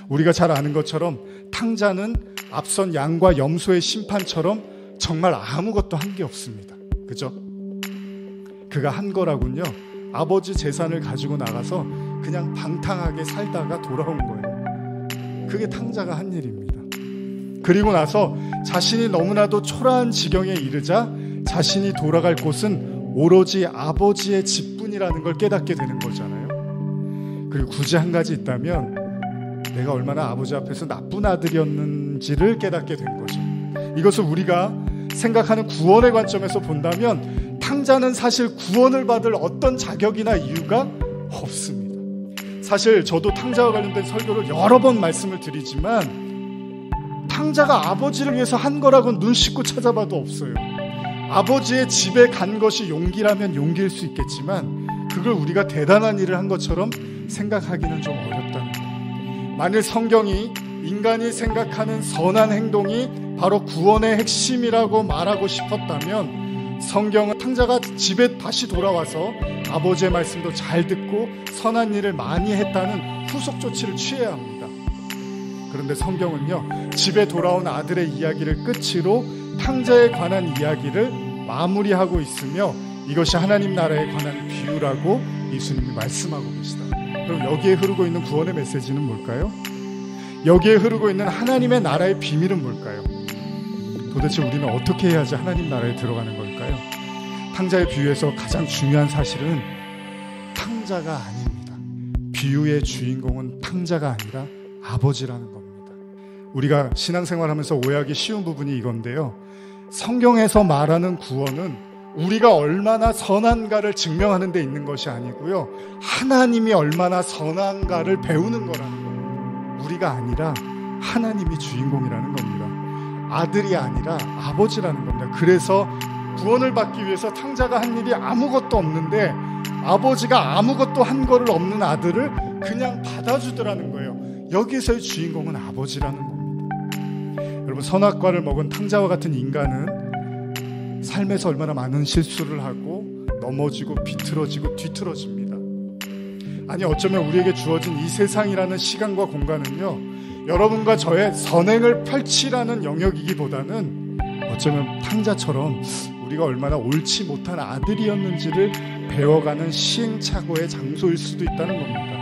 우리가 잘 아는 것처럼 탕자는 앞선 양과 염소의 심판처럼 정말 아무것도 한 게 없습니다. 그죠? 그가 한 거라군요, 아버지 재산을 가지고 나가서 그냥 방탕하게 살다가 돌아온 거예요. 그게 탕자가 한 일입니다. 그리고 나서 자신이 너무나도 초라한 지경에 이르자 자신이 돌아갈 곳은 오로지 아버지의 집뿐이라는 걸 깨닫게 되는 거잖아요. 그리고 굳이 한 가지 있다면 내가 얼마나 아버지 앞에서 나쁜 아들이었는지를 깨닫게 된 거죠. 이것을 우리가 생각하는 구원의 관점에서 본다면 탕자는 사실 구원을 받을 어떤 자격이나 이유가 없습니다. 사실 저도 탕자와 관련된 설교를 여러 번 말씀을 드리지만 탕자가 아버지를 위해서 한 거라고는 눈 씻고 찾아봐도 없어요. 아버지의 집에 간 것이 용기라면 용기일 수 있겠지만 그걸 우리가 대단한 일을 한 것처럼 생각하기는 좀 어렵다는 거예요. 만일 성경이 인간이 생각하는 선한 행동이 바로 구원의 핵심이라고 말하고 싶었다면 성경은 탕자가 집에 다시 돌아와서 아버지의 말씀도 잘 듣고 선한 일을 많이 했다는 후속 조치를 취해야 합니다. 그런데 성경은요, 집에 돌아온 아들의 이야기를 끝으로 탕자에 관한 이야기를 마무리하고 있으며 이것이 하나님 나라에 관한 비유라고 예수님이 말씀하고 계시다. 그럼 여기에 흐르고 있는 구원의 메시지는 뭘까요? 여기에 흐르고 있는 하나님의 나라의 비밀은 뭘까요? 도대체 우리는 어떻게 해야지 하나님 나라에 들어가는 걸까요? 탕자의 비유에서 가장 중요한 사실은 탕자가 아닙니다. 비유의 주인공은 탕자가 아니라 아버지라는 겁니다. 우리가 신앙생활하면서 오해하기 쉬운 부분이 이건데요, 성경에서 말하는 구원은 우리가 얼마나 선한가를 증명하는 데 있는 것이 아니고요, 하나님이 얼마나 선한가를 배우는 거라는 겁니다. 우리가 아니라 하나님이 주인공이라는 겁니다. 아들이 아니라 아버지라는 겁니다. 그래서 구원을 받기 위해서 탕자가 한 일이 아무것도 없는데 아버지가 아무것도 한 거를 없는 아들을 그냥 받아주더라는 거예요. 여기서의 주인공은 아버지라는 겁니다. 여러분, 선악과를 먹은 탕자와 같은 인간은 삶에서 얼마나 많은 실수를 하고 넘어지고 비틀어지고 뒤틀어집니다. 아니, 어쩌면 우리에게 주어진 이 세상이라는 시간과 공간은요, 여러분과 저의 선행을 펼치라는 영역이기보다는 어쩌면 탕자처럼 우리가 얼마나 옳지 못한 아들이었는지를 배워가는 시행착오의 장소일 수도 있다는 겁니다.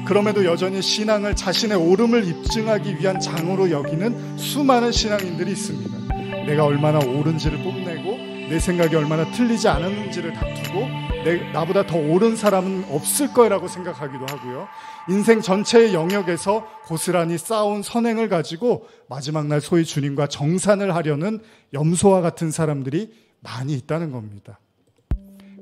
그럼에도 여전히 신앙을 자신의 옳음을 입증하기 위한 장으로 여기는 수많은 신앙인들이 있습니다. 내가 얼마나 옳은지를 뽐내고 내 생각이 얼마나 틀리지 않았는지를 다투고 나보다 더 옳은 사람은 없을 거라고 생각하기도 하고요. 인생 전체의 영역에서 고스란히 쌓아온 선행을 가지고 마지막 날 소위 주님과 정산을 하려는 염소와 같은 사람들이 많이 있다는 겁니다.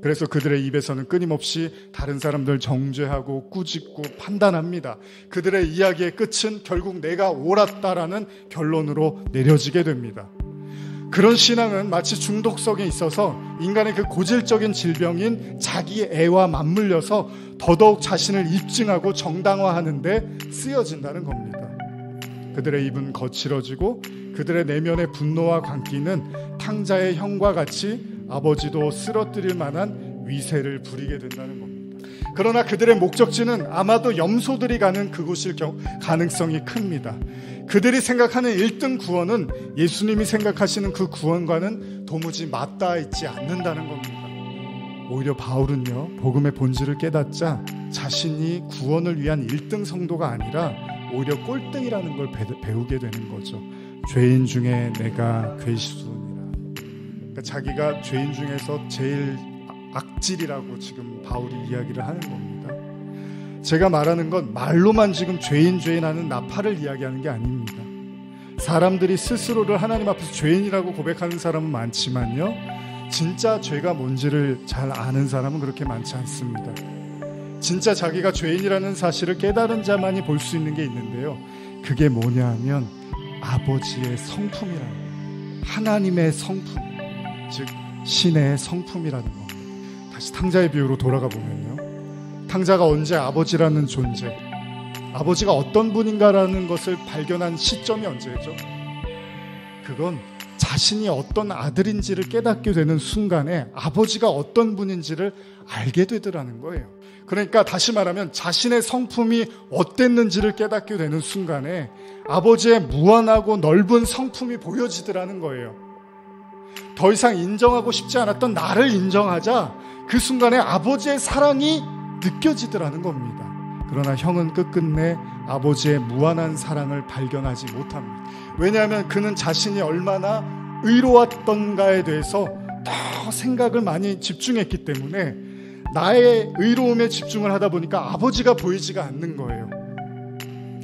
그래서 그들의 입에서는 끊임없이 다른 사람들 정죄하고 꾸짖고 판단합니다. 그들의 이야기의 끝은 결국 내가 옳았다라는 결론으로 내려지게 됩니다. 그런 신앙은 마치 중독성에 있어서 인간의 그 고질적인 질병인 자기 애와 맞물려서 더더욱 자신을 입증하고 정당화하는 데 쓰여진다는 겁니다. 그들의 입은 거칠어지고 그들의 내면의 분노와 광기는 탕자의 형과 같이 아버지도 쓰러뜨릴 만한 위세를 부리게 된다는 겁니다. 그러나 그들의 목적지는 아마도 염소들이 가는 그곳일 가능성이 큽니다. 그들이 생각하는 1등 구원은 예수님이 생각하시는 그 구원과는 도무지 맞닿아 있지 않는다는 겁니다. 오히려 바울은요, 복음의 본질을 깨닫자 자신이 구원을 위한 1등 성도가 아니라 오히려 꼴등이라는 걸 배우게 되는 거죠. 죄인 중에 내가 괴수니라. 그러니까 자기가 죄인 중에서 제일 악질이라고 지금 바울이 이야기를 하는 겁니다. 제가 말하는 건 말로만 지금 죄인 하는 나팔을 이야기하는 게 아닙니다. 사람들이 스스로를 하나님 앞에서 죄인이라고 고백하는 사람은 많지만요, 진짜 죄가 뭔지를 잘 아는 사람은 그렇게 많지 않습니다. 진짜 자기가 죄인이라는 사실을 깨달은 자만이 볼 수 있는 게 있는데요, 그게 뭐냐 하면 아버지의 성품이라는 거예요. 하나님의 성품, 즉 신의 성품이라는 겁니다. 다시 탕자의 비유로 돌아가 보면요, 탕자가 언제 아버지라는 존재, 아버지가 어떤 분인가라는 것을 발견한 시점이 언제죠? 그건 자신이 어떤 아들인지를 깨닫게 되는 순간에 아버지가 어떤 분인지를 알게 되더라는 거예요. 그러니까 다시 말하면 자신의 성품이 어땠는지를 깨닫게 되는 순간에 아버지의 무한하고 넓은 성품이 보여지더라는 거예요. 더 이상 인정하고 싶지 않았던 나를 인정하자 그 순간에 아버지의 사랑이 느껴지더라는 겁니다. 그러나 형은 끝끝내 아버지의 무한한 사랑을 발견하지 못합니다. 왜냐하면 그는 자신이 얼마나 의로웠던가에 대해서 더 생각을 많이 집중했기 때문에 나의 의로움에 집중을 하다 보니까 아버지가 보이지가 않는 거예요.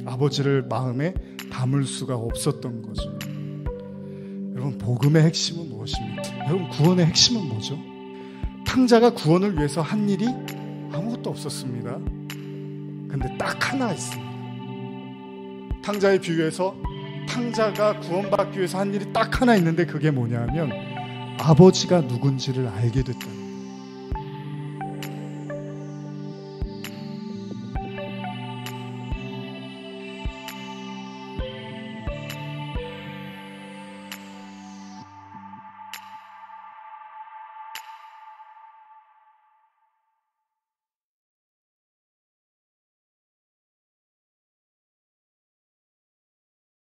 아버지를 마음에 담을 수가 없었던 거죠. 여러분, 복음의 핵심은 무엇입니까? 여러분, 구원의 핵심은 뭐죠? 탕자가 구원을 위해서 한 일이 아무것도 없었습니다. 근데 딱 하나 있습니다. 탕자의 비유에서 탕자가 구원받기 위해서 한 일이 딱 하나 있는데 그게 뭐냐면 아버지가 누군지를 알게 됐다.